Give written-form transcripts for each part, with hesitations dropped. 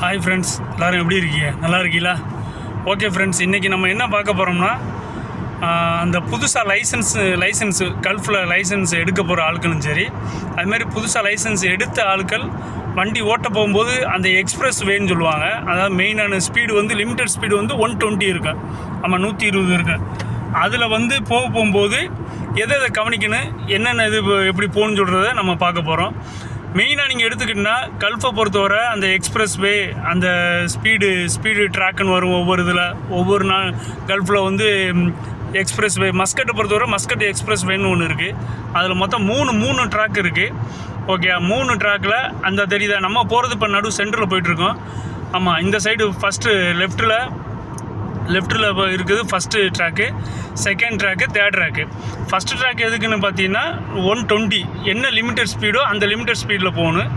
Hi friends, எல்லோரும் எப்படி இருக்கீங்க? நல்லா இருக்கீங்களா? ஓகே ஃப்ரெண்ட்ஸ், இன்றைக்கி நம்ம என்ன பார்க்க போகிறோம்னா, அந்த புதுசாக லைசன்ஸு கல்ஃபில் லைசன்ஸ் எடுக்க போகிற ஆட்களும் சரி, அதுமாதிரி புதுசாக லைசன்ஸ் எடுத்த ஆட்கள் வண்டி ஓட்ட போகும்போது அந்த எக்ஸ்பிரஸ் வேன்னு சொல்லுவாங்க. அதாவது மெயினான ஸ்பீடு வந்து லிமிட்டட் ஸ்பீடு வந்து 120 இருக்கு. ஆமாம், 120 இருக்கு. அதில் வந்து போகும்போது எதை கவனிக்கணும், என்னென்ன இது எப்படி போகணுன்னு சொல்கிறத நம்ம பார்க்க போகிறோம். மெயினாக நீங்கள் எடுத்துக்கிட்டிங்கன்னா கல்ஃபை பொறுத்தவரை அந்த எக்ஸ்பிரஸ் வே, அந்த ஸ்பீடு ட்ராக்குன்னு வரும். ஒவ்வொரு நாள் கல்ஃபில் வந்து எக்ஸ்பிரஸ் வே. மஸ்கட்டை பொறுத்தவரை மஸ்கட் எக்ஸ்பிரஸ் வேன்னு ஒன்று இருக்குது. அதில் மொத்தம் மூணு ட்ராக் இருக்குது. ஓகே, 3 ட்ராக்கில் அந்த தெரியுதா, நம்ம போகிறது இப்போ நடு சென்டரில் போயிட்டுருக்கோம். ஆமாம், இந்த சைடு ஃபஸ்ட்டு லெஃப்ட்டில் இருக்குது first track, second track, third track. First track எதுக்குன்னு பார்த்தீங்கன்னா 120 என்ன லிமிட்டட் ஸ்பீடோ அந்த லிமிட்டட் ஸ்பீடில் போகணும்.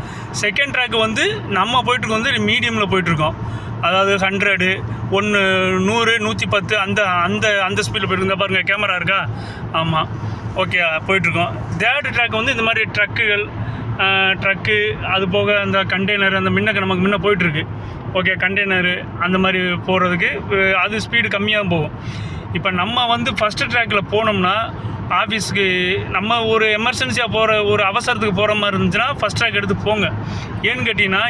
செகண்ட் ட்ராக்கு வந்து நம்ம போயிட்டுருக்கோம் வந்து மீடியமில் போயிட்டுருக்கோம். அதாவது 100, 100, 110 அந்த ஸ்பீடில் போயிட்டுருந்தா பாருங்கள், கேமரா இருக்கா? ஆமாம், ஓகே, போயிட்டுருக்கோம். தேர்ட் ட்ராக் வந்து இந்த மாதிரி ட்ரக்கு அது போக அந்த கண்டெய்னர் அந்த நமக்கு முன்ன போயிட்டுருக்கு. ஓகே, கண்டெய்னரு அந்த மாதிரி போகிறதுக்கு அது ஸ்பீடு கம்மியாக போகும். இப்போ நம்ம வந்து ஃபஸ்ட்டு ட்ராக்கில் போனோம்னா ஆஃபீஸுக்கு நம்ம ஒரு எமர்ஜென்சியாக ஒரு அவசரத்துக்கு போகிற மாதிரி இருந்துச்சுன்னா ஃபஸ்ட் ட்ராக் எடுத்து போங்க. ஏன்னு கேட்டிங்கன்னா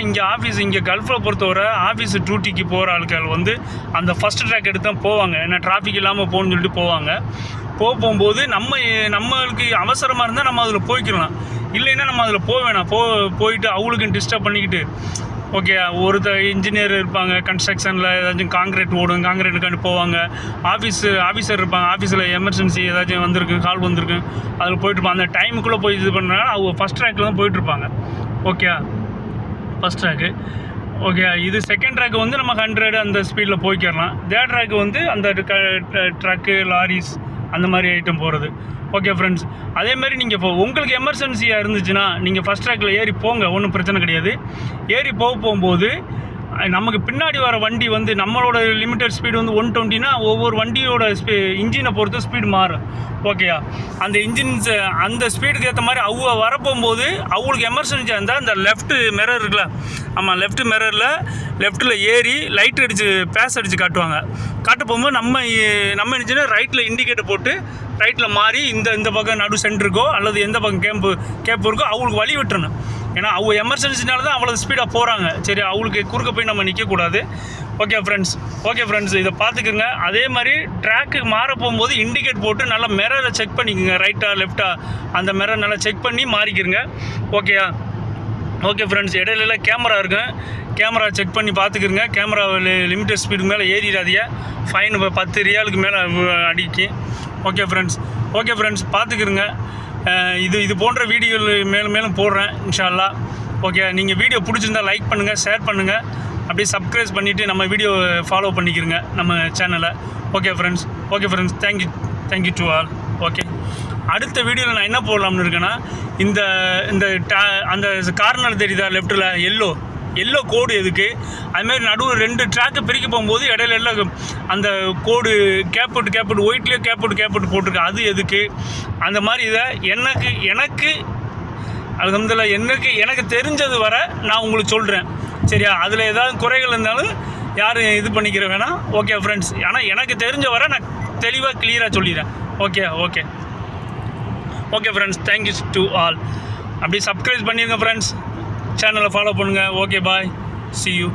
இங்கே கல்ஃபில் பொறுத்தவரை ஆஃபீஸு டியூட்டிக்கு போகிற ஆட்கள் வந்து அந்த ஃபஸ்ட் ட்ராக் எடுத்து தான் போவாங்க. ஏன்னா டிராஃபிக் இல்லாமல் போகணுன்னு சொல்லிட்டு போவாங்க. போகும்போது நம்மளுக்கு அவசரமாக இருந்தால் நம்ம அதில் போய்க்கலாம். இல்லைன்னா நம்ம அதில் போயிட்டு அவங்களுக்கும் டிஸ்டர்ப் பண்ணிக்கிட்டு. ஓகே, இன்ஜினியர் இருப்பாங்க, கன்ஸ்ட்ரக்ஷனில் ஏதாச்சும் காங்கிரீட்டுக்காண்டி போவாங்க. ஆஃபீஸர் இருப்பாங்க, ஆஃபீஸில் எமர்ஜென்சி ஏதாச்சும் கால் வந்திருக்கு, அதில் போயிட்டுருப்பாங்க. அந்த டைமுக்குள்ளே போய் இது பண்ணுறதுனால அவங்க ஃபஸ்ட் ட்ராக்கில் தான் போயிட்டுருப்பாங்க. Okay, first track. ஓகே, இது செகண்ட் ட்ராக்கு வந்து நம்ம 100 அந்த ஸ்பீடில் போய்க்கிடலாம். தேர்ட் ட்ராக்கு வந்து அந்த ட்ரக்கு, லாரிஸ் அந்த மாதிரி ஐட்டம் போகிறது. ஓகே ஃப்ரெண்ட்ஸ், அதேமாதிரி நீங்கள் இப்போ உங்களுக்கு எமர்ஜென்சியாக இருந்துச்சுன்னா நீங்கள் ஃபஸ்ட் ட்ராக்கில் ஏறி போங்க, ஒன்றும் பிரச்சனை கிடையாது. ஏறி போகும்போது நமக்கு பின்னாடி வர வண்டி வந்து நம்மளோட லிமிட்டட் ஸ்பீடு வந்து 120னா ஒவ்வொரு வண்டியோட இன்ஜினை பொறுத்து ஸ்பீடு மாறும். ஓகேயா, அந்த அந்த ஸ்பீடுக்கு ஏற்ற மாதிரி அவங்க வரப்போகும்போது அவங்களுக்கு எமர்ஜென்சியாக இருந்தால் அந்த லெஃப்ட்டு மிரர் இருக்குல்ல, ஆமாம், லெஃப்ட்டில் ஏறி லைட் பேஸ் அடித்து காட்டுவாங்க. காட்ட போகும்போது நம்ம நினச்சின்னா ரைட்டில் இண்டிகேட்டர் போட்டு ரைட்டில் மாறி இந்த பக்கம் நடு சென்டருக்கோ அல்லது எந்த பக்கம் கேப் இருக்கோ அவங்களுக்கு வழி விட்டுறணும். ஏன்னா அவங்க எமர்ஜென்சினால தான் அவ்வளோ ஸ்பீடாக போகிறாங்க. சரி, அவங்களுக்கு குறுக்க போய் நம்ம நிற்கக்கூடாது. ஓகே ஃப்ரெண்ட்ஸ், இதை பார்த்துக்குங்க. அதே மாதிரி ட்ராக்கு மாற போகும்போது இண்டிகேட் போட்டு நல்லா மிரரை செக் பண்ணிக்கோங்க, ரைட்டா லெஃப்டா அந்த மிரர் நல்லா செக் பண்ணி மாறிக்கிறங்க. ஓகேயா? ஓகே ஃப்ரெண்ட்ஸ், இடையில கேமரா இருக்கும், கேமரா செக் பண்ணி பார்த்துக்குங்க. கேமரா லிமிட்டட் ஸ்பீடுக்கு மேலே ஏறிடாதீங்க, ஃபைன் 10 ரியாலுக்கு மேலே அடிக்கும். ஓகே ஃப்ரெண்ட்ஸ், பார்த்துக்குறங்க. இது போன்ற வீடியோவில் மேலும் போடுறேன் இன்ஷா அல்லாஹ். ஓகே, நீங்கள் வீடியோ பிடிச்சிருந்தால் லைக் பண்ணுங்கள், ஷேர் பண்ணுங்கள், அப்படியே சப்ஸ்கிரைப் பண்ணிவிட்டு நம்ம வீடியோ ஃபாலோ பண்ணிக்கிறங்க நம்ம சேனலை. Okay friends, thank you to all. Okay, அடுத்த வீடியோவில் நான் என்ன போடலாம்னு இருக்கேன்னா, அந்த கார்னர் தெரியுதா லெஃப்ட்டில் எல்லோ கோடு எதுக்கு, அதுமாதிரி நடுவில் 2 ட்ராக்கை பிரிக்க போகும்போது இடையில எல்லாம் அந்த கோடு கேப் ஒயிட்லேயே கேப் போட்டிருக்கு, அது எதுக்கு, அந்த மாதிரி இதை எனக்கு தெரிஞ்சது வர நான் உங்களுக்கு சொல்கிறேன். சரியா? அதில் ஏதாவது குறைகள் இருந்தாலும் யாரும் இது பண்ணிக்கிற வேணாம். ஓகே ஃப்ரெண்ட்ஸ், ஆனால் எனக்கு தெரிஞ்ச வர நான் தெளிவாக கிளியராக சொல்லிடுறேன். Okay friends, thank you to all. அப்படி சப்ஸ்கிரைப் பண்ணிடுங்க ஃப்ரெண்ட்ஸ், சேனலை ஃபாலோ பண்ணுங்கள். Okay, bye, see you.